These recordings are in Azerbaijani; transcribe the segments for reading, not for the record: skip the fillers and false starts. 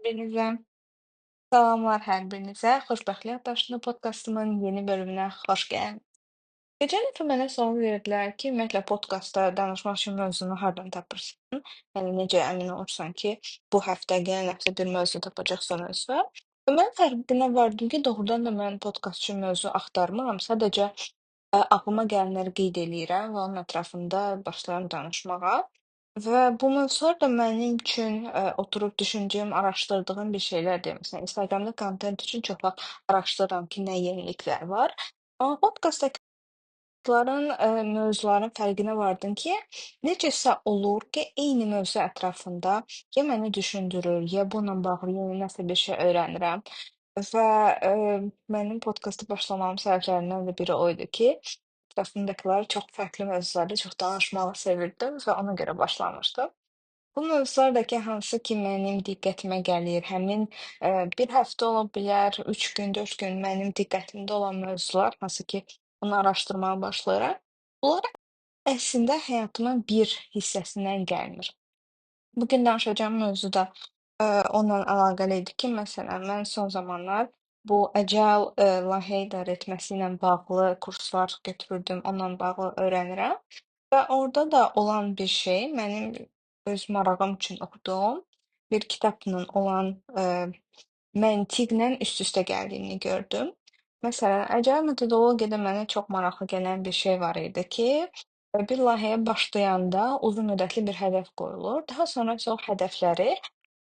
Birinizə salamlar hər birinizə. Xoşbəxtlik Daşını podkastımın yeni bölümünə xoş gəlmisiniz. Keçən dəfə mənə sual verdilər ki, ümumiyyətlə podkastda danışmaq üçün mövzunu hardan tapırsan? Yəni necə əmin olursan ki, bu həftə, gələn həftə bir mövzu tapacaqsan özünə? Və mən fərqinə vardım ki, doğrudan da mən podkast üçün mövzu axtarmıram. Sadəcə ağlıma gələnləri qeyd eləyirəm və onun ətrafında başlayıram danışmağa. Və bu mövzular da mənim üçün oturub düşündüyüm, araşdırdığım bir şeylərdir. Məsələn, Instagramda kontent üçün çox vaxt araşdırıram ki, nə yeniliklər var. Amma podkastların, mövzuların fərqinə vardım ki, necəsə olur ki, eyni mövzu ətrafında ya məni düşündürür, ya bununla bağlı yeni nəsə bir şey öyrənirəm. Və mənim podkasta başlamamın səbəblərindən də biri o idi ki, ətrafımdakılar çox fərqli mövzularda çox danışmağı sevirdim və ona görə başlamışdım. Bu mövzular da ki, hansı ki mənim diqqətimə gəlir, həmin, bir həftə ola bilər, 3 gün, 4 gün mənim diqqətimdə olan mövzular, hansı ki onu araşdırmağa başlayıram. Bunlar əslində həyatımın bir hissəsindən gəlmir. Bu gün danışacağım mövzu da, onunla əlaqəli idi ki, məsələn, mən son zamanlar bu Agile, layihə idarə etməsi ilə bağlı kurslar götürürdüm, onunla bağlı öyrənirəm və orada da olan bir şey mənim öz marağım üçün oxuduğum bir kitabla olan, məntiqlə üst-üstə gəldiyini gördüm. Məsələn, Agile metodologiyada mənə çox maraqlı gələn bir şey var idi ki, bir layihəyə başlayanda uzunmüddətli bir hədəf qoyulur. Daha sonra isə o hədəfləri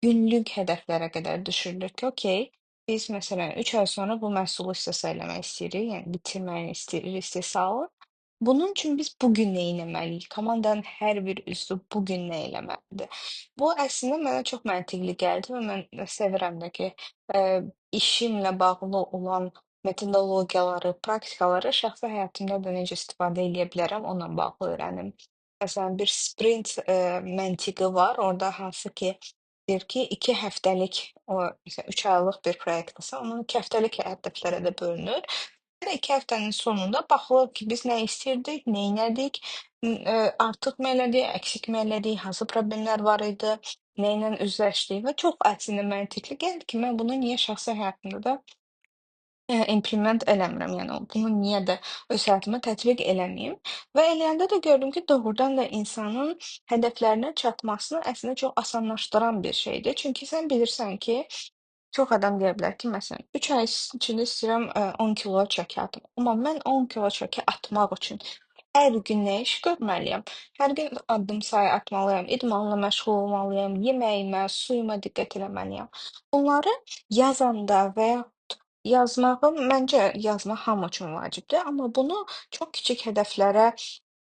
günlük hədəflərə qədər düşürülür ki, okey, biz məsələn 3 ay sonra bu məhsulu istehsal eləmək istəyirik, yəni bitirməyini istəyirik istehsalın. Bunun üçün biz bu gün nə etməliyik? Komandanın hər bir üzvü bu gün nə eləməlidir? Bu əslində mənə çox məntiqli gəldi və mən sevirəm də ki, işimlə bağlı olan metodologiyaları, praktikaları şəxsi həyatımda da necə istifadə eləyə bilərəm, onunla bağlı öyrənim. Məsələn, bir sprint, məntiqi var orada, hansı ki, deyir ki, 2 həftəlik, o məsələn 3 aylıq bir proyektdsə, onun 2 həftəlik hədəflərə də bölünür. Və 2 həftənin sonunda baxılır ki, biz nə istirdik, neylədik, artıq mı elədik, əksik mi elədik, hansı problemlər var idi, nə ilə üzləşdik və çox əslində məntiqli gəldi ki, mən bunu niyə şəxsi həyatımda da implement eləmirəm, yəni bunu niyə də öz həyatıma tətbiq eləməyim və eləyəndə də gördüm ki, doğrudan da insanın hədəflərinə çatmasını əslində çox asanlaşdıran bir şeydir. Çünki sən bilirsən ki, çox adam deyə bilər ki, məsələn, 3 ay içində istəyirəm 10 kilo çəki atım. Amma mən 10 kilo çəki atmaq üçün hər gün nə iş görməliyəm? Hər gün addım sayı atmalıyam, idmanla məşğul olmalıyam, yeməyimə, suyuma diqqət eləməliyəm. Bunları yazanda və yaxud yazmağın məncə yazmaq hamı üçün vacibdir, amma bunu çox kiçik hədəflərə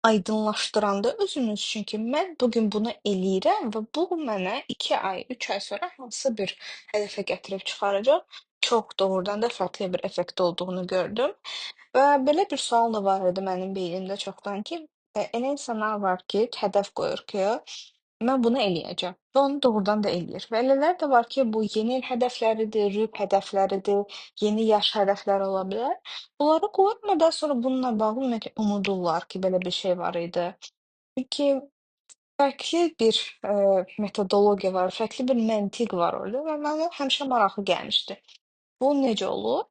aydınlaşdıranda özünüz üçün ki, mən bu gün bunu eləyirəm və bu mənə 2 ay, 3 ay sonra hansı bir hədəfə gətirib çıxaracaq, çox doğrudan da fərqli bir effekt olduğunu gördüm. Və belə bir sual da var idi mənim beynimdə çoxdan ki, elə insanlar var ki, hədəf qoyur ki, mən bunu eləyəcəm və onu doğrudan da eləyir. Və elələr də var ki, bu yeni il hədəfləridir, rüb hədəfləridir, yeni yaş hədəfləri ola bilər. Bunları qoyur, amma daha sonra bununla bağlı ümumiyyətlə unudurlar ki, belə bir şey var idi. Çünki fərqli bir, metodologiya var, fərqli bir məntiq var orada və mənə həmişə maraqlı gəlmişdi. Bu necə olur?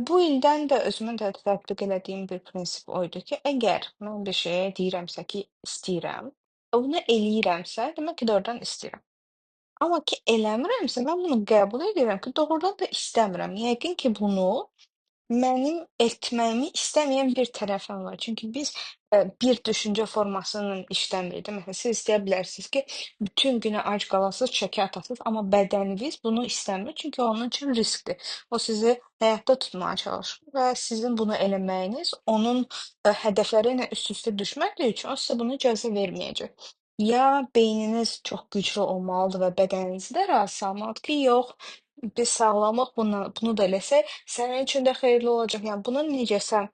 Bu ildən də özümə də tətbiq elədiyim bir prinsip o idi ki, əgər mən bir şeyə deyirəmsə ki, istəyirəm, bunu eləyirəmsə, demək ki, doğrudan istəyirəm. Amma ki, eləmirəmsə, mən bunu qəbul edirəm ki, doğrudan da istəmirəm. Yəqin ki, bunu mənim etməyimi istəməyən bir tərəfim var. Çünki biz, bir düşüncə formasıyla işləmirik də. Məsələn, siz istəyə bilərsiniz ki, bütün günü ac qalasız, çəki atasız, amma bədəniniz bunu istəmir, çünki onun üçün riskdir. O sizi həyatda tutmağa çalışır və sizin bunu eləməyiniz onun, hədəfləri ilə üst-üstə düşmədiyi üçün o sizə buna icazə verməyəcək. Ya beyniniz çox güclü olmalıdır və bədəninizi də razı salmalıdır ki, yox, biz sağlamıq, bunu da eləsək, sənin üçün də xeyirli olacaq. Yəni bunu necəsə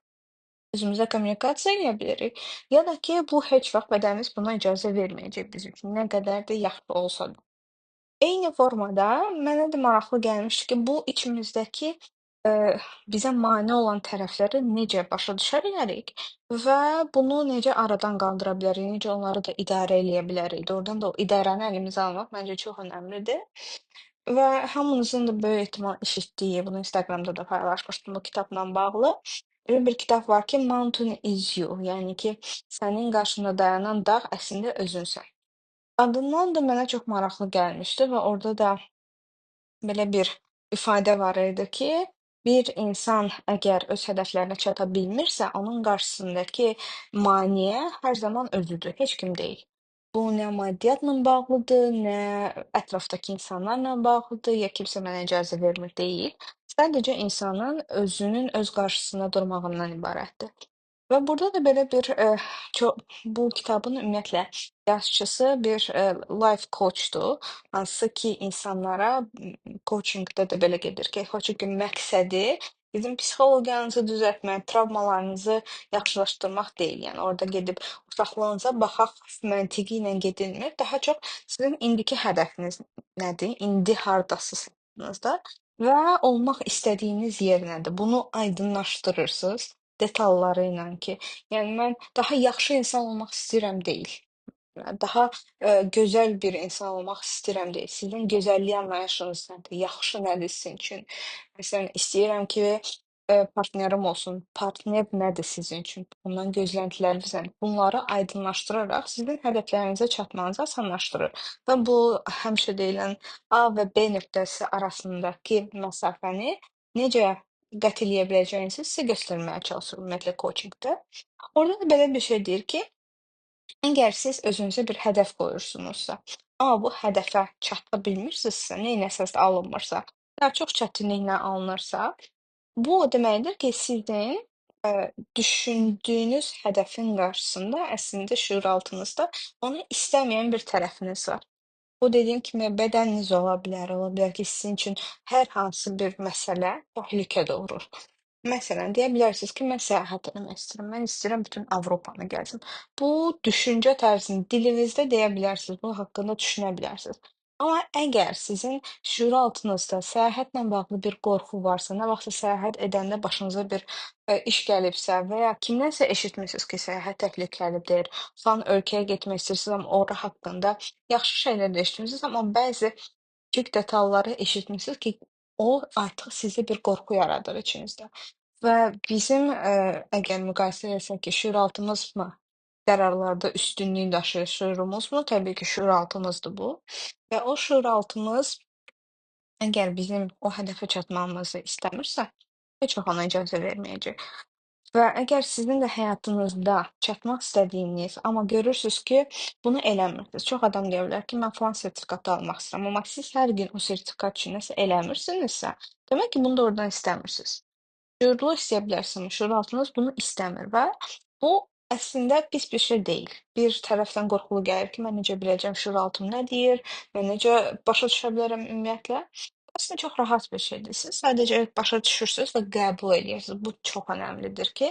özümüzə kommunikasiya eləyə bilərik, ya da ki, bu heç vaxt bədənimiz buna icazə verməyəcək bizim üçün, nə qədər də yaxşı olsa da. Eyni formada mənə də maraqlı gəlmişdi ki, bu içimizdəki, bizə mane olan tərəfləri necə başa düşə bilərik və bunu necə aradan qaldıra bilərik, necə onları da idarə eləyə bilərik. Doğrudan da o idarəni əlimizə almaq məncə çox önəmlidir. və hamınızın da böyük ehtimal eşitdiyi, bunu Instagramda da paylaşmışdım bu kitabla bağlı. Elə bir kitab var ki, Mountain is you, yəni ki, sənin qarşında dayanan dağ əslində özünsən. Adından da mənə çox maraqlı gəlmişdi və orada da belə bir ifadə var idi ki, bir insan əgər öz hədəflərinə çata bilmirsə, onun qarşısındakı maneə hər zaman özüdür, heç kim deyil. Bu nə maddiyyatla bağlıdır, nə ətrafdakı insanlarla bağlıdır, ya kimsə mənə icazə vermir deyil. Sadəcə insanın özünün öz qarşısına durmağından ibarətdir. Və burada da belə bir, bu kitabın ümumiyyətlə yazıçısı bir, life coachdur, hansı ki, insanlara, coachingdə də belə gedir ki, coachingin məqsədi sizin psixologiyanızı düzəltmək, travmalarınızı yaxşılaşdırmaq deyil. Yəni orada gedib uşaqlığınıza baxaq məntiqi ilə gedilmir. Daha çox sizin indiki hədəfiniz nədir? İndi hardasınız da və olmaq istədiyiniz yer nədir? Bunu aydınlaşdırırsınız. Detalları ilə ki, yəni mən daha yaxşı insan olmaq istəyirəm deyil. Daha, gözəl bir insan olmaq istəyirəm deyil. Sizin gözəllik anlayışınız nədir? Yaxşı nədir sizin üçün? Məsələn, istəyirəm ki, partnyorum olsun. Partner nədir sizin üçün? Ondan gözləntiləriniz nədir? Bunları aydınlaşdıraraq sizin hədəflərinizə çatmanızı asanlaşdırır və bu həmişə deyilən A və B nöqtəsi arasındakı məsafəni necə qət eləyə biləcəyinizi sizə göstərməyə çalışır ümumiyyətlə coachingdə. Orada da belə bir şey deyir ki, əgər siz özünüzə bir hədəf qoyursunuzsa, amma bu hədəfə çata bilmirsinizsə, neynəsəz alınmırsa, daha çox çətinliklə alınırsa, bu o deməkdir ki, sizin, düşündüyünüz hədəfin qarşısında əslində şüuraltınızda onu istəməyən bir tərəfiniz var. Bu dediyim kimi bədəniniz ola bilər ki, sizin üçün hər hansı bir məsələ təhlükə doğurur. Məsələn, deyə bilərsiniz ki, mən səyahət eləmək istəyirəm, mən istəyirəm bütün Avropanı gəzim. Bu düşüncə tərzini dilinizdə deyə bilərsiniz, bu haqqında düşünə bilərsiniz. Amma əgər sizin şüuraltınızda səyahətlə bağlı bir qorxu varsa, nə vaxtsa səyahət edəndə başınıza bir, iş gəlibsə və ya kimdənsə eşitmisiniz ki, səyahət təhlükəlidir, falan ölkəyə getmək istəyirsiniz, amma ora haqqında yaxşı şeylər də eşitmisiniz, amma bəzi kiçik detalları eşitmisiniz ki, o artıq sizdə bir qorxu yaradır içinizdə. Və bizim, əgər müqayisə etsək ki, şüuraltımız mı qərarlarda üstünlük daşıyır, şüurumuzmu? Təbii ki, şüuraltımızdır bu və o şüuraltımız əgər bizim o hədəfə çatmamızı istəmirsə, heç vaxt ona icazə verməyəcək. Və əgər sizin də həyatınızda çatmaq istədiyiniz, amma görürsüz ki, bunu eləmirsiniz. Çox adam deyə bilər ki, mən falan sertifikatı almaq istəyirəm, amma siz hər gün o sertifikat üçün nəsə eləmirsinizsə, demək ki, bunu doğrudan istəmirsiniz. Şüurlu istəyə bilərsiniz, amma şüuraltınız bunu istəmir və bu əslində pis bir şey deyil. Bir tərəfdən qorxulu gəlir ki, mən necə biləcəm şüuraltım nə deyir, mən necə başa düşə bilərəm ümumiyyətlə. Əslində çox rahat bir şeydir. Siz sadəcə başa düşürsüz və qəbul edirsiniz. Bu çox önəmlidir ki,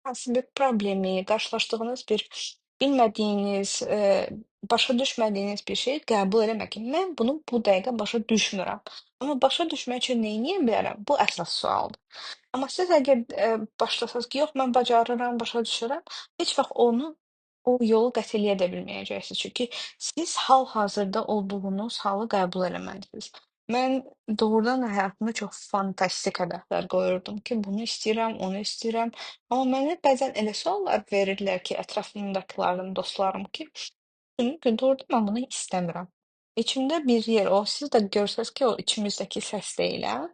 hansı bir problemi, qarşılaşdığınız bir bilmədiyiniz, başa düşmədiyiniz bir şeyi qəbul eləmək ki, mən bunu bu dəqiqə başa düşmürəm. Amma başa düşmək üçün nə edə bilərəm? Bu əsas sualdır. Amma siz əgər, başlasaz ki, yox mən bacarıram, başa düşürəm, heç vaxt o yolu qət eləyə də bilməyəcəksiniz. Çünki siz hal-hazırda olduğunuz halı qəbul eləməlisiniz. Mən doğrudan da həyatımda çox fantastik hədəflər qoyurdum ki, bunu istəyirəm, onu istəyirəm. Amma mənə bəzən elə suallar verirlər ki, ətrafımdakılarım, dostlarım ki, düşünürəm ki, doğrudan mən bunu istəmirəm. İçimdə bir yer, o siz də görsəz ki, o içimizdəki səs deyiləm.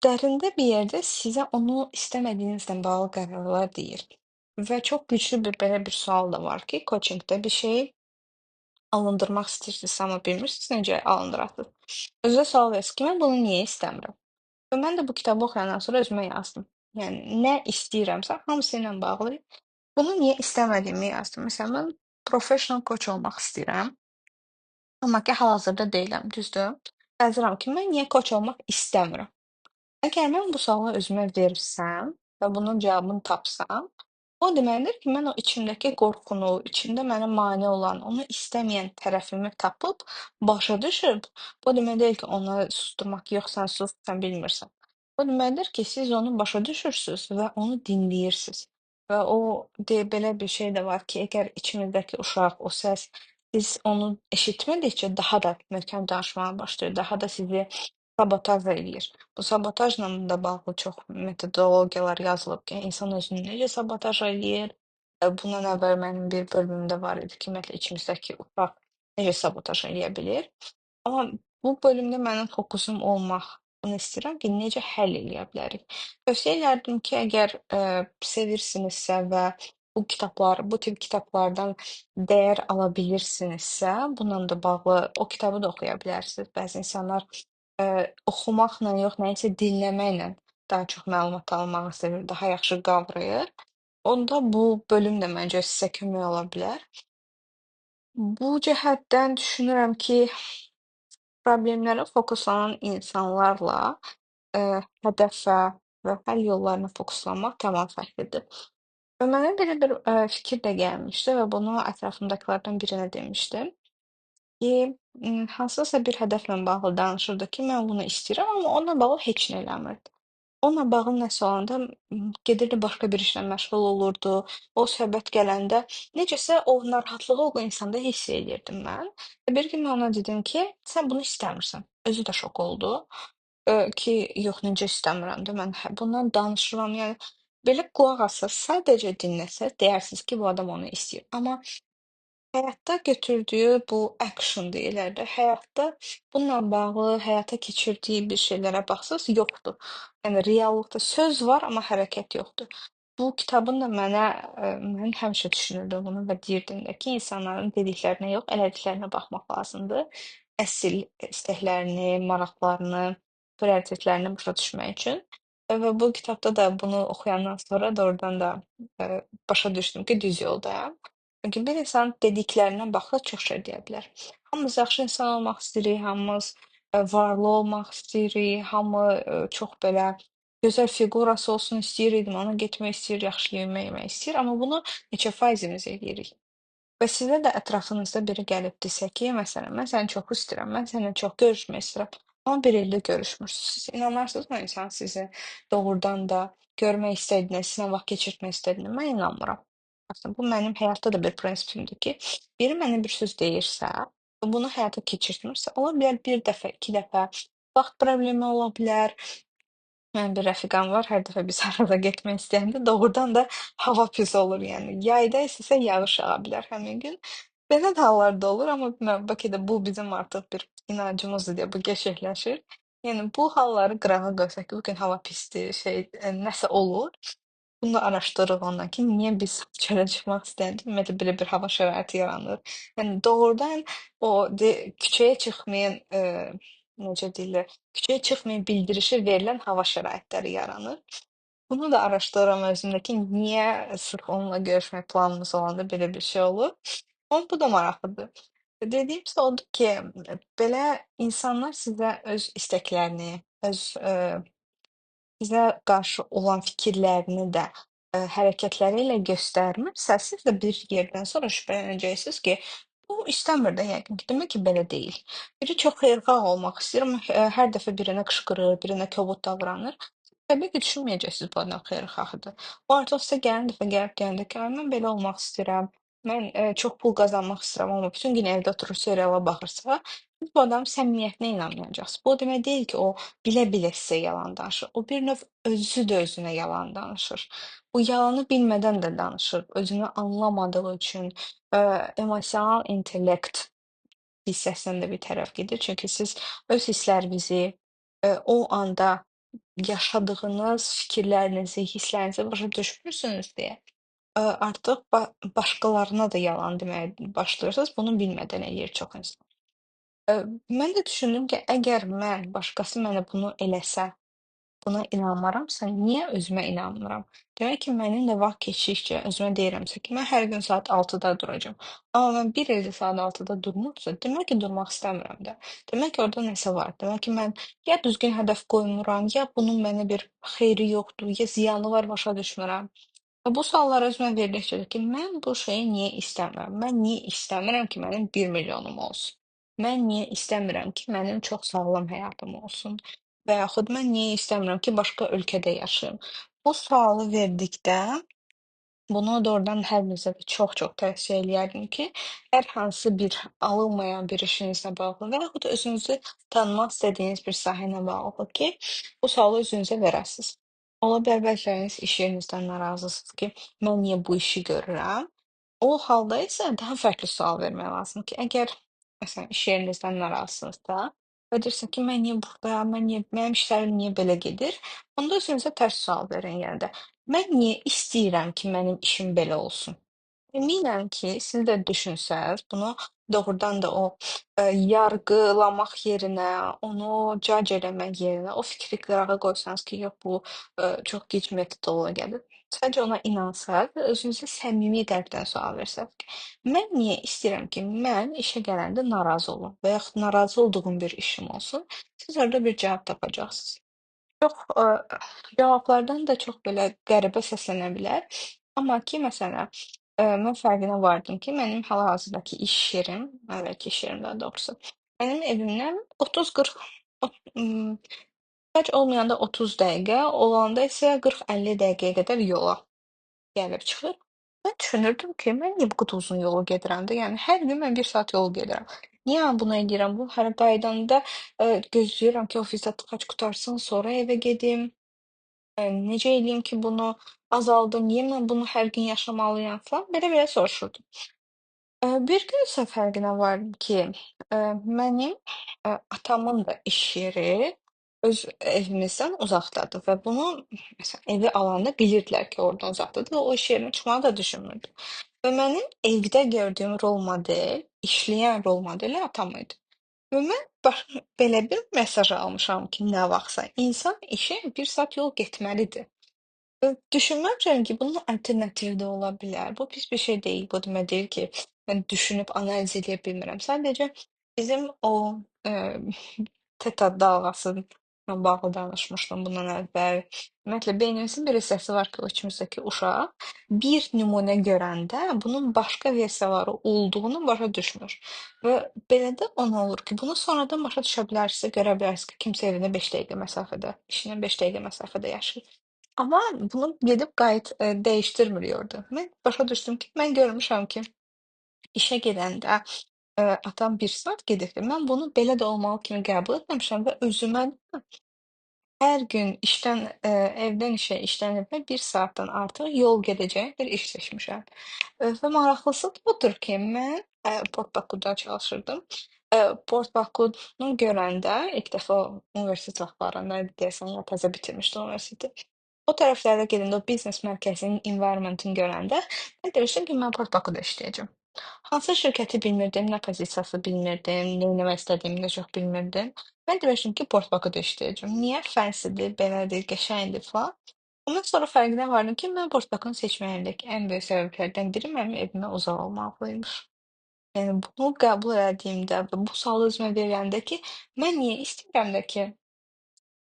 Dərində bir yerdə sizə onu istəmədiyinizlə bağlı qərarlar deyir. Və çox güclü bir belə bir sual da var ki, coachingdə bir şeyi alındırmaq istəyirsinizsə, amma bilmirsiniz necə alındırasınız. Özünüzə sual versiniz ki, mən bunu niyə istəmirəm? Və mən də bu kitabı oxuyandan sonra özümə yazdım. Yəni nə istəyirəmsə, hamısı ilə bağlı bunu niyə istəmədiyimi yazdım. Məsələn, mən professional coach olmaq istəyirəm, amma ki, hal-hazırda deyiləm, düzdür? Yazıram ki, mən niyə coach olmaq istəmirəm? Əgər mən bu sualı özümə versəm və bunun cavabını tapsam, o deməkdir ki, mən o içimdəki qorxunu, içimdə mənə mane olan, onu istəməyən tərəfimi tapıb, başa düşüb, bu demək deyil ki, onu susdurmaq, yox, sən sus, sən bilmirsən. O deməkdir ki, siz onu başa düşürsüz və onu dinləyirsiniz. Və o belə bir şey də var ki, əgər içimizdəki uşaq, o səs siz onu eşitmədikcə daha da möhkəm danışmağa başlayır, daha da sizi sabotaj eləyir. Bu sabotajla da bağlı çox metodologiyalar yazılıb ki, insan özünü necə sabotaj eləyir. Bundan əvvəl mənim bir bölümümdə var idi ki, ümumiyyətlə içimizdəki uşaq necə sabotaj eləyə bilir. Amma bu bölümdə mənim fokusum olmaq, bunu istəyirəm ki, necə həll eləyə bilərik. Tövsiyə edərdim ki, əgər, sevirsinizsə və bu tip kitablardan dəyər ala bilirsinizsə, bununla da bağlı o kitabı da oxuya bilərsiniz. Bəzi insanlar, oxumaqla yox, nəyisə dinləməklə daha çox məlumat almağı sevir, daha yaxşı qavrayır. Onda bu bölüm də məncə sizə kömək ola bilər. Bu cəhətdən düşünürəm ki, problemlərə fokuslanan insanlarla, hədəfə və həll yollarına fokuslanmaq tamam fərqlidir. Və mənə belə bir, fikir də gəlmişdi və bunu ətrafımdakılardan birinə demişdim ki, hansısa bir hədəflə bağlı danışırdı ki, mən bunu istəyirəm, amma onunla bağlı heç nə eləmirdi. Onunla bağlı nəsə olanda, gedirdi başqa bir işlə məşğul olurdu. O söhbət gələndə necəsə o narahatlığı o insanda hiss eləyirdim mən. Və bir gün mən ona dedim ki, sən bunu istəmirsən. Özü də şok oldu. Ki, yox, necə istəmirəm də, mən bundan danışıram, yəni belə qulaq assaz, sadəcə dinləsəz deyərsiniz ki, bu adam onu istəyir. Amma həyatda götürdüyü bu action deyirlər də, həyatda bununla bağlı həyata keçirdiyi bir şeylərə baxsaz yoxdur. Yəni reallıqda söz var, amma hərəkət yoxdur. Bu kitabın da mən həmişə düşünürdüm bunu və deyirdim də ki, insanların dediklərinə yox, elədiklərinə baxmaq lazımdır. Əsl istəklərini, maraqlarını, prioritetlərini başa düşmək üçün. Və bu kitabda da bunu oxuyandan sonra doğrudan da başa düşdüm ki, düz yoldayam. Çünki bir insan dediklərinə baxsa çox şey deyə bilər. Hamımız yaxşı insan olmaq istəyirik, hamımız, varlı olmaq istəyirik, hamı, çox belə gözəl fiqurası olsun istəyir, idmana getmək istəyir, yaxşı yemək yemək istəyir, amma bunu neçə faizimiz eləyirik? Və sizə də ətrafınızda biri gəlib desə ki, məsələn, mən səni çox istəyirəm, mən səninlə çox görüşmək istəyirəm, amma bir ildir görüşmürsünüz. Siz inanarsınızmı o insan sizi doğrudan da görmək istədiyinə, sizinlə vaxt keçirtmək istədiyinə? Mən inanmıram. Aslında bu mənim həyatda da bir prinsipimdir ki, biri mənə bir söz deyirsə, bunu həyata keçirtmirsə, ola bilər bir dəfə, iki dəfə, vaxt problemi ola bilər. Mənim bir rəfiqəm var, hər dəfə biz harada getmək istəyəndə doğrudan da hava pis olur, yəni. Yayda istəsə yağış yağa bilər həmin gün. Belə də hallar da olur, amma bilmirəm, bəlkə də bu bizim artıq bir inancımızdır deyə bu gerçəkləşir. Yəni bu halları qırağa qoysaq ki, bu gün hava pisdir, nəsə olur. Bunu da araşdırırıq ondan ki, niyə biz çölə çıxmaq istəyəndə ümumiyyətlə belə bir hava şəraiti yaranır. Yəni doğrudan o küçəyə çıxmayın, necə deyirlər, küçəyə çıxmayın bildirişi verilən hava şəraitləri yaranır. Bunu da araşdırıram özümdə ki, niyə sırf onunla görüşmək planımız olanda belə bir şey olur. Amma bu da maraqlıdır. Dediyim isə odur ki, belə insanlar sizə öz istəklərini, öz, sizə qarşı olan fikirlərini də, hərəkətləri ilə göstərmirsə, siz də bir yerdən sonra şübhələnəcəksiniz ki, bu istəmir də yəqin ki, demək ki, belə deyil. Biri çox xeyirxah olmaq istəyir, amma hər dəfə birinə qışqırır, birinə kobud davranır. Təbii ki, düşünməyəcəksiniz bu adam xeyirxahdır. O artıq sizə gələn dəfə gəlib deyəndə ki, ay mən belə olmaq istəyirəm, mən, çox pul qazanmaq istəyirəm, amma bütün gün evdə oturur seriala baxırsa, siz bu adamın səmimiyyətinə inanmayacaqsınız. Bu o demək deyil ki, o bilə-bilə sizə yalan danışır. O bir növ özü də özünə yalan danışır. Bu yalanı bilmədən də danışır. Özünü anlamadığı üçün, emosional intellekt hissəsindən də bir tərəf gedir. Çünki siz öz hisslərinizi, o anda yaşadığınız fikirlərinizi, hisslərinizi başa düşmürsünüz deyə, artıq başqalarına da yalan deməyə başlayırsınız. Bunu bilmədən eləyir çox insan. Mən də düşündüm ki, əgər mən, başqası mənə bunu eləsə, buna inanmaramsa, niyə özümə inanmıram? Demək ki, mənimlə vaxt keçdikcə özümə deyirəmsə ki, mən hər gün saat 6-da duracağam. Amma mən bir ildir saat 6-da durmursa, demək ki, durmaq istəmirəm də. Demək ki, orada nəsə var. Demək ki, mən ya düzgün hədəf qoymuram, ya bunun mənə bir xeyri yoxdur, ya ziyanı var, başa düşmürəm. Və bu suallar özümə verdikcə ki, mən bu şeyi niyə istəmirəm? Mən niyə istəmirəm ki, mənim 1 milyonum olsun? Mən niyə istəmirəm ki, mənim çox sağlam həyatım olsun? Və yaxud mən niyə istəmirəm ki, başqa ölkədə yaşayım? Bu sualı verdikdə Bunu doğrudan hər birinizə də çox-çox tövsiyə eləyərdim ki, hər hansı bir alınmayan bir işinizlə bağlı və yaxud özünüzü tanımaq istədiyiniz bir sahə ilə bağlıdır ki, bu sualı özünüzə verəsiz. Ola bilər bəziləriniz iş yerinizdən narazısınız ki, mən niyə bu işi görürəm? O halda isə daha fərqli sual vermək lazımdır ki, əgər məsələn iş yerinizdən narazısınızsa və deyirsən ki, mən niyə burdayam, mənim işlərim niyə belə gedir? Onda özünüzə tərs sual verin yenə də. Mən niyə istəyirəm ki, mənim işim belə olsun? Əminəm ki, siz də düşünsəz, bunu doğrudan da yargılamaq yerinə, onu judge eləmək yerinə, o fikri qırağa qoysanız ki, yox bu, çox gic metodologiyadır. Sadəcə ona inansaq və özünüzə səmimi qəlbdən sual versəz ki, mən niyə istəyirəm ki, mən işə gələndə narazı olum və yaxud narazı olduğum bir işim olsun? Siz orada bir cavab tapacaqsınız. Çox, cavablardan da çox belə qəribə səslənə bilər. Amma ki, məsələn, mən fərqinə vardım ki, mənim hal-hazırdakı iş yerim, əvvəlki iş yerim daha doğrusu, mənim evimdən 30-40 tıkac olmayanda 30 dəqiqə, olanda isə 40-50 dəqiqəyə qədər yola gəlib çıxır. Mən düşünürdüm ki, mən niyə bu qədər uzun yolu gedirəm də, yəni hər gün mən 1 saat yol gedirəm. Niyə mən bunu edirəm? Bu hər qaydanda, gözləyirəm ki, ofisdə tıkac qurtarsın, sonra evə gedim. Necə eləyim ki, bunu azaldım, niyə mən bunu hər gün yaşamalıyam filan, belə-belə soruşurdum. Bir gün isə fərqinə vardım ki, mənim, atamın da iş yeri öz evimizdən uzaqdadır və bunu məsələn, evi alanda bilirdilər ki, oradan uzaqdadır və o iş yerinə çıxmağı da düşünmürdüm. Və mənim evdə gördüyüm rol model, işləyən rol modeli atam idi. Və mən belə bir mesaj almışam ki, nə vaxtsa insan işə 1 saat yol getməlidir. Düşünməmişəm ki, bunun alternativi də ola bilər. Bu pis bir şey deyil. Bu demək deyil ki, mən düşünüb analiz eləyə bilmirəm. Sadəcə bizim o, teta dalğasıyla bağlı danışmışdım bundan əvvəl. Ümumiyyətlə, beynimizin bir hissəsi var ki, o içimizdəki uşaq bir nümunə görəndə bunun başqa versiyaları olduğunu başa düşmür və belə də ona olur ki, bunu sonradan başa düşə bilərsinizsə, görə bilərsiniz ki, kimsə evinə 5 dəqiqə məsafədə, işinə 5 dəqiqə məsafədə yaşayır. Amma bunu gedib qayıt dəyişdirmir yurdu. Mən başa düşdüm ki, mən görmüşəm ki, işə gedəndə, atam 1 saat gedirdi. Mən bunu belə də olmalı kimi qəbul etməmişəm və özümə hər gün evdən işə, işdən evə 1 saatdan artıq yol gedəcəyim bir iş seçmişəm. Və maraqlısı da budur ki, mən, Port Bakuda çalışırdım. Port Bakunu görəndə ilk dəfə o universitet vaxtlarında idi deyəsən, ya təzə bitirmişdim universiteti. O tərəflərə gedəndə, o biznes mərkəzinin environmentini görəndə mən demişdim ki, mən Port Bakuda işləyəcəm. Hansı şirkəti bilmirdim, nə pozisiyası bilmirdim, neyləmək istədiyimi də çox bilmirdim. Mən demişdim ki, Port Bakuda işləyəcəm. Niyə? Fancydir, belədir, qəşəngdir falan. Ondan sonra fərqinə vardım ki, mən Port Bakını seçməyimdəki ən böyük səbəblərdən biri mənim evimə uzaq olmağıymış. Yəni bunu qəbul elədiyimdə və bu sualı özümə verəndə ki, mən niyə istəyirəm də ki,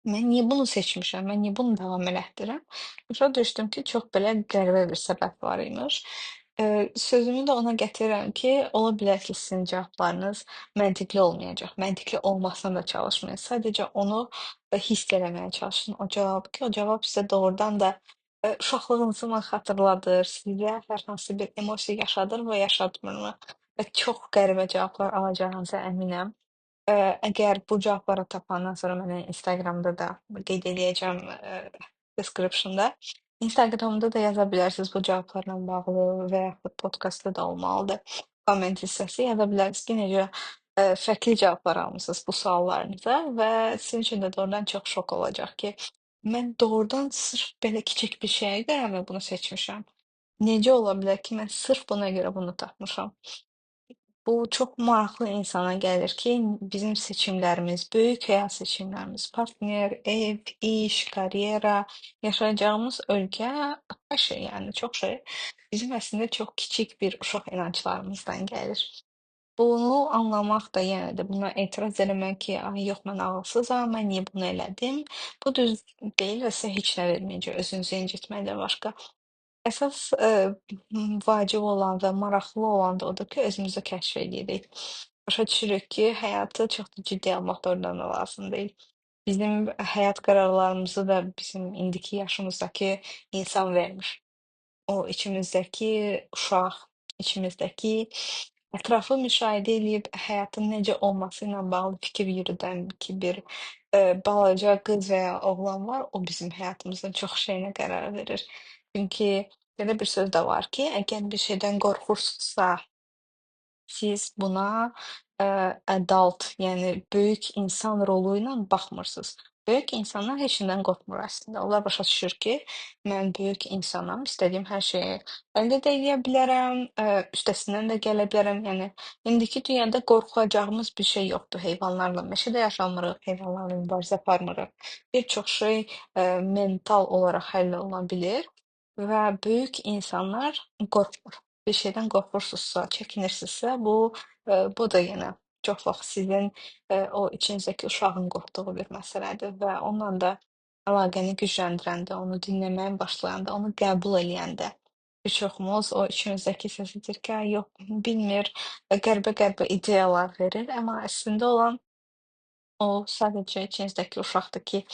mən niyə bunu seçmişəm, mən niyə bunu davam elətdirirəm? Başa düşdüm ki, çox belə qəribə bir səbəb var imiş. Sözümü də ona gətirirəm ki, ola bilər ki, sizin cavablarınız məntiqli olmayacaq. Məntiqli olmasına da çalışmayın. Sadəcə onu hiss eləməyə çalışın o cavabı ki, o cavab sizə doğrudan da uşaqlığınızı mı xatırladır, sizə hər hansı bir emosiya yaşadır və yaşatmırmı? Və çox qəribə cavablar alacağınıza əminəm. Əgər bu cavabları tapandan sonra mənə Instagramda da qeyd eləyəcəm, description-da. Instagramda da yaza bilərsiniz bu cavablarla bağlı və yaxud podkastda da olmalıdır. Komment hissəsi yaza bilərsiniz ki, necə, fərqli cavablar almısınız bu suallarınıza və sizin üçün də doğrudan çox şok olacaq ki, mən doğrudan sırf belə kiçik bir şeyə görə bunu seçmişəm. Necə ola bilər ki, mən sırf buna görə bunu tapmışam? Bu çox maraqlı insana gəlir ki, bizim seçimlərimiz, böyük həyat seçimlərimiz, partner, ev, iş, karyera, yaşayacağımız ölkə, hər şey, yəni çox şey bizim əslində çox kiçik bir uşaq inanclarımızdan gəlir. Bunu anlamaq da yenə də buna etiraz eləmək ki, ay yox mən ağılsızam, mən niyə bunu elədim? Bu düz deyil və sizə heç nə verməyəcək özünüzü incitməkdən başqa. Əsas, vacib olan və maraqlı olan da odur ki, özümüzü kəşf eləyirik. Başa düşürük ki, həyatı çox da ciddi almaq doğrudan da lazım deyil. Bizim həyat qərarlarımızı da bizim indiki yaşımızdakı insan vermir. o içimizdəki uşaq, içimizdəki ətrafı müşahidə eləyib həyatın necə olması ilə bağlı fikir yürüdən ki, bir, balaca qız və ya oğlan var, o bizim həyatımızın çox şeyinə qərar verir. Çünki belə bir söz də var ki, əgər bir şeydən qorxursunuzsa siz buna, adult, yəni böyük insan rolu ilə baxmırsınız. Böyük insanlar heç nədən qorxmur əslində. Onlar başa düşür ki, mən böyük insanam, istədiyim hər şeyi əldə də edə bilərəm, üstəsindən də gələ bilərəm. Yəni indiki dünyada qorxacağımız bir şey yoxdur. Heyvanlarla meşədə yaşamırıq, heyvanlarla mübarizə aparmırıq. Bir çox şey, mental olaraq həll oluna bilir və böyük insanlar qorxmur. Bir şeydən qorxursunuzsa, çəkinirsinizsə, bu da yenə çox vaxt sizin, o içinizdəki uşağın qorxduğu bir məsələdir və onunla da əlaqəni gücləndirəndə, onu dinləməyə başlayanda, onu qəbul eləyəndə bir çoxumuz o içimizdəki səsi deyir ki, "Ay yox, bilmir", qəribə-qəribə ideyalar verir, amma əslində olan o sadəcə içinizdəki uşaqdır ki,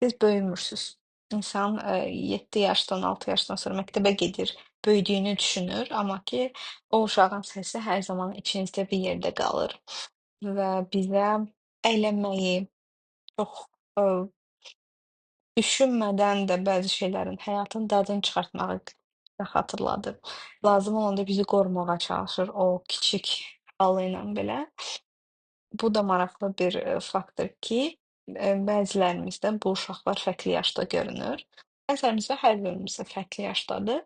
siz böyümürsüz. İnsan, 7 yaşdan, 6 yaşdan sonra məktəbə gedir, böyüdüyünü düşünür, amma ki, o uşağın səsi hər zaman içinizdə bir yerdə qalır və bizə əylənməyi, çox, ııı, düşünmədən də bəzi şeylərin, həyatın dadını çıxartmağı xatırladır. Lazım olanda bizi qorumağa çalışır o kiçik halı ilə belə. Bu da maraqlı bir, faktdır ki, bəzilərimizdə bu uşaqlar fərqli yaşda görünür. Bəzilərimizdə hər birimizdə fərqli yaşdadır.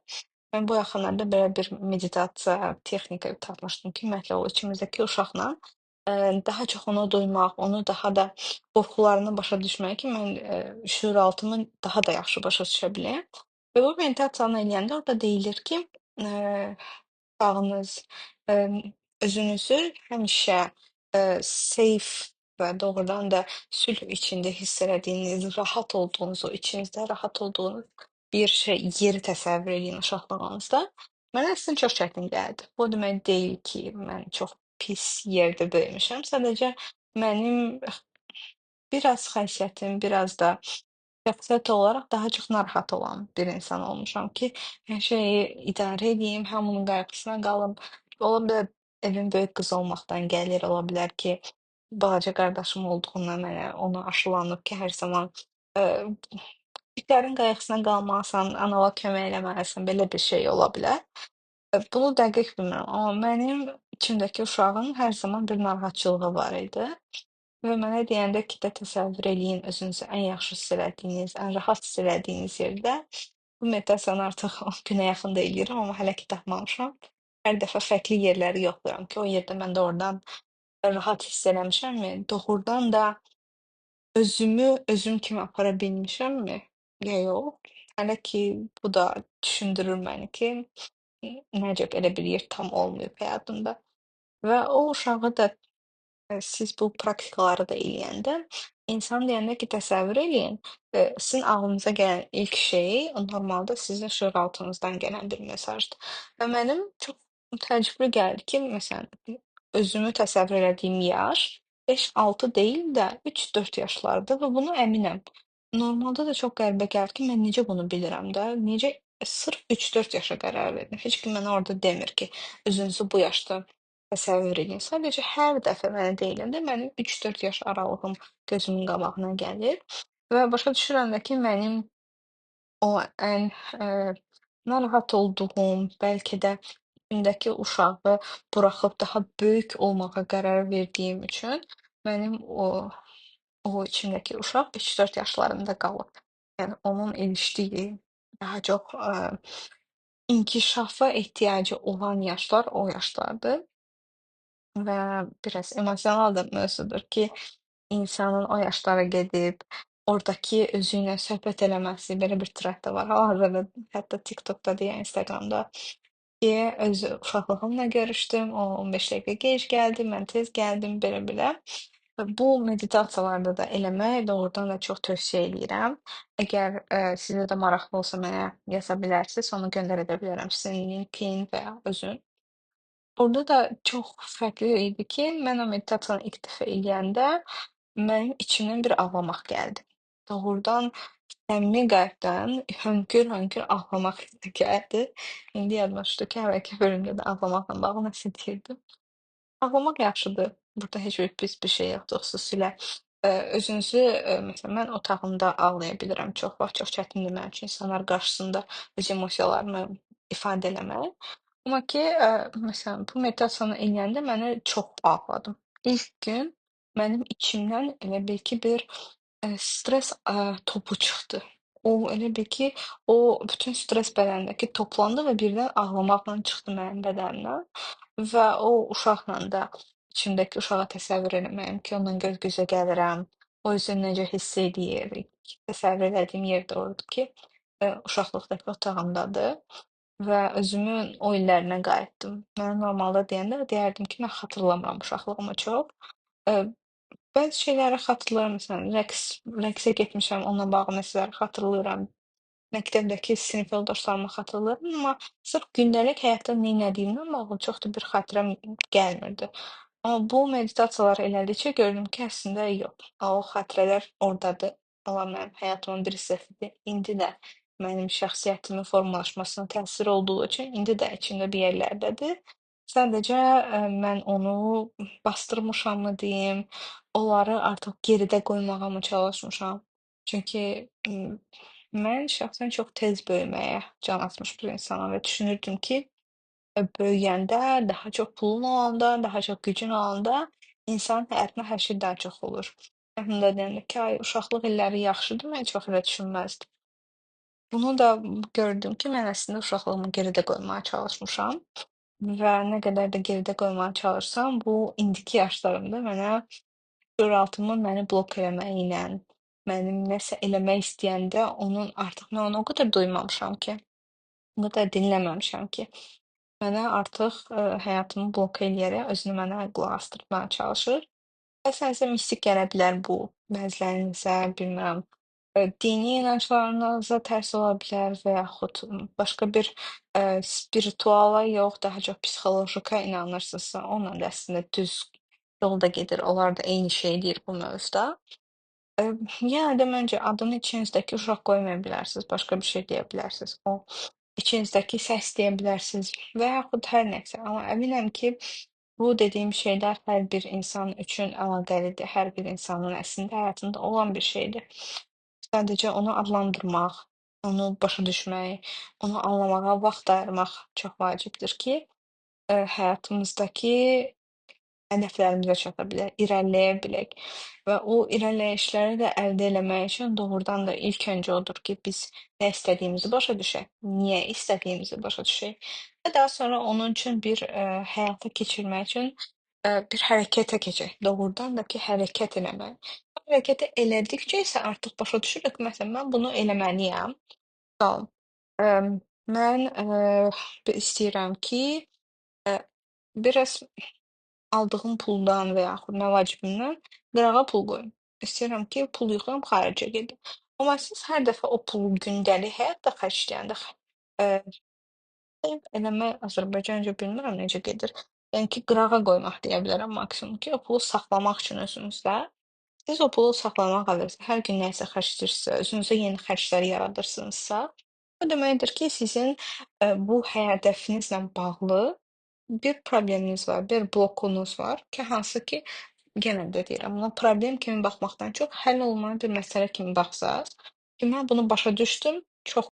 Mən bu yaxınlarda belə bir meditasiya texnika tapmışdım ki, ümumiyyətlə o içimizdəki uşaqla, daha çox onu duymaq, onu daha da qorxularını başa düşmək ki, mən, şüuraltımı daha da yaxşı başa düşə biləm və bu meditasiyanı eləyəndə orada deyilir ki, eee uşağınız, emm, özünüzü həmişə, safe və doğrudan da sülh içində hiss elədiyiniz, rahat olduğunuz, o içinizdə rahat olduğunuz bir şey, yeri təsəvvür eləyin uşaqlığınızda. Mənə əslində çox çətin gəldi. Bu o demək deyil ki, mən çox pis yerdə böyümüşəm. Sadəcə mənim biraz xasiyyətim, biraz da şəxsiyyət olaraq daha çox narahat olan bir insan olmuşam ki, hər şeyi idarə edeyim, hamının qayğısına qalım. Ola bilər evin böyük qızı olmaqdan gəlir, ola bilər ki, balaca qardaşım olduğundan mənə onu aşılanıb ki, hər zaman, eee, bütlərin qayğısına qalmalısan, anala kömək eləməlisən, belə bir şey ola bilər. Bunu dəqiq bilmirəm, amma mənim içimdəki uşağın hər zaman bir narahatçılığı var idi. Və mənə deyəndə ki, də təsəvvür eləyin özünüzü ən yaxşı hiss elədiyiniz, ən rahat hiss elədiyiniz yerdə. Bu meditasiyanı artıq 10 günə yaxın da eləyirəm, amma hələ ki tapmamışam. Hər dəfə fərqli yerləri yoxlayıram ki, o yerdə mən doğrudan rahat hiss eləmişəmmi? Doğrudan da özümü özüm kimi apara bilmişəmmi? Ya yox. Hələ ki bu da düşündürür məni ki, nəcə belə bir yer tam olmayıb həyatımda. Və o uşağı da siz bu praktikaları da eləyəndə, insan deyəndə ki, təsəvvür eləyin, sizin ağlınıza gələn ilk şey normalda sizin şüuraltınızdan gələn bir mesajdır. Və mənim çox təəccüblü gəldi ki, məsələn, özümü təsəvvür elədiyim yaş 5-6 deyil də 3-4 yaşlardır və buna əminəm. Normalda da çox qəribə gəlir ki, mən necə bunu bilirəm də, necə sırf 3-4 yaşa qərar verdim. Heç kim mənə orada demir ki, özünüzü bu yaşda təsəvvür edin. Sadəcə hər dəfə mənə deyiləndə mənim 3-4 yaş aralığım gözümün qabağına gəlir və başa düşürəm də ki, mənim o ən, narahat olduğum, bəlkə də içimdəki uşağı buraxıb daha böyük olmağa qərar verdiyim üçün mənim o içimdəki uşaq 3-4 yaşlarında qalıb. Yəni onun ilişdiyi, daha çox, inkişafa ehtiyacı olan yaşlar o yaşlardır. Və biraz emosional da mövzudur ki, insanın o yaşlara gedib, oradakı özü ilə söhbət eləməsi, belə bir trend də var. Hal-hazırda hətta TikTokda deyə Instagramda ki, öz uşaqlığımla görüşdüm, o 15 dəqiqə gec gəldi, mən tez gəldim, belə-belə. Və bu meditasiyalarda da eləmək doğrudan da çox tövsiyə eləyirəm. Əgər, sizə də maraqlı olsa mənə yaza bilərsiniz, onu göndərə də bilərəm sizin linkin və ya özün. Orada da çox fərqli idi ki, mən o meditasiyanı ilk dəfə eləyəndə mənim içimdən bir ağlamaq gəldi. doğrudan səmimi qəlbdən hönkür-hönkür ağlamaq gəldi. İndi yadıma düşdü ki, əvvəlki bölümdə də ağlamaqla bağlı nəsə deyirdim. Ağlamaq yaxşıdır. Burada heç bir pis bir şey yoxdur. Xüsusilə, özünüzü, məsələn, mən otağımda ağlaya bilirəm çox vaxt. Çox çətindir mənim üçün insanlar qarşısında öz emosiyalarımı ifadə eləmək. Amma ki, məsələn, bu meditasiyanı eləyəndə mənə çox ağladım. İlk gün mənim içimdən elə bil ki, bir, stres, topu çıxdı. O elə bil ki, o bütün stres bədəndəki toplandı və birdən ağlamaqla çıxdı mənim bədənimdən. Və o uşaqla da içimdəki uşağı təsəvvür eləməyim ki, onunla göz-gözə gəlirəm, o özünü necə hiss eləyir. Təsəvvür elədiyim yer də odur ki, uşaqlıqdakı otağımdadır və özümün o illərinə qayıtdım. Mənə normalda deyəndə deyərdim ki, mən xatırlamıram uşaqlığımı çox. Eee, bəzi şeyləri xatırlayıram, məsələn, rəqsə getmişəm, onunla bağlı məsələləri xatırlayıram. Məktəbdəki sinif yoldaşlarımı xatırlayıram, amma sırf gündəlik həyatda neylədiyimdən bağlı çox da bir xatirəm gəlmirdi. Amma bu meditasiyalar elədikcə gördüm ki, əslində yox, o xatirələr ordadır. Onlar mənim həyatımın bir hissəsidir. İndi də mənim şəxsiyyətimin formalaşmasına təsir olduğu üçün indi də içimdə bir yerlərdədir. Sadəcə, mən onu basdırmışammı deyim, onları artıq geridə qoymağa mı çalışmışam? Çünki, mən şəxsən çox tez böyüməyə can atmış bir insanam və düşünürdüm ki, böyüyəndə, daha çox pulun olanda, daha çox gücün olanda insanın həyatında hər şey daha çox olur. Həmin də deyəndə ki, ay uşaqlıq illəri yaxşıdır, mən çox elə düşünməzdim. Bunu da gördüm ki, mən əslində uşaqlığımı geridə qoymağa çalışmışam və nə qədər də geridə qoymağa çalışsam, bu indiki yaşlarımda mənə şüuraltımın məni blok eləməyi ilə, mənim nəsə eləmək istəyəndə onun artıq mən onu o qədər duymamışam ki, o qədər dinləməmişəm ki, mənə artıq, həyatımı blok eləyərək özünü mənə qulaq asdırtmağa çalışır. Bəzənsə mistik gələ bilər bu, bəzilərinizə, bilmirəm, dini inanclarınıza tərs ola bilər və yaxud, başqa bir, spirituala yox, daha çox psixolojika inanırsınızsa, onunla da əslində düz yolda gedir. Onlar da eyni şeyi deyir bu mövzuda. Yenə də məncə adını içinizdəki uşaq qoymaya bilərsiniz, başqa bir şey deyə bilərsiniz. O içinizdəki səs deyə bilərsiniz və yaxud hər nəsə. Amma əminəm ki, bu dediyim şeylər hər bir insan üçün əlaqəlidir. Hər bir insanın əslində həyatında olan bir şeydir. Sadəcə onu adlandırmaq, onu başa düşmək, onu anlamağa vaxt ayırmaq çox vacibdir ki, həyatımızdakı hədəflərimizə çata bilək, irəliləyə bilək və o irəliləyişləri də əldə eləmək üçün doğrudan da ilk öncə odur ki, biz nə istədiyimizi başa düşək, niyə istədiyimizi başa düşək və daha sonra onun üçün bir, həyata keçirmək üçün, bir hərəkətə keçək. Doğrudan da ki, hərəkət eləmək. Bu hərəkəti elədikcə isə artıq başa düşürük ki, məsələn, mən bunu eləməliyəm. Misal, mən, istəyirəm ki, eee, biraz aldığım puldan və yaxud nə vacibimdən qırağa pul qoyum. İstəyirəm ki, pul yığım, xaricə gedim. Amma siz hər dəfə o pulu gündəlik həyatda xərcləyəndə seyv eləmək Azərbaycanca bilmirəm necə gedir. Yəni ki, qırağa qoymaq deyə bilərəm maksimum ki, o pulu saxlamaq üçün özünüzdə. Siz o pulu saxlamaq əvəzinə hər gün nəyisə xərcləyirsinizsə, özünüzə yeni xərclər yaradırsınızsa, o deməkdir ki, sizin, bu hədəfinizlə bağlı bir probleminiz var, bir blokunuz var ki, hansı ki, yenə də deyirəm, buna problem kimi baxmaqdan çox həll olunan bir məsələ kimi baxsaz ki, mən bunu başa düşdüm, çox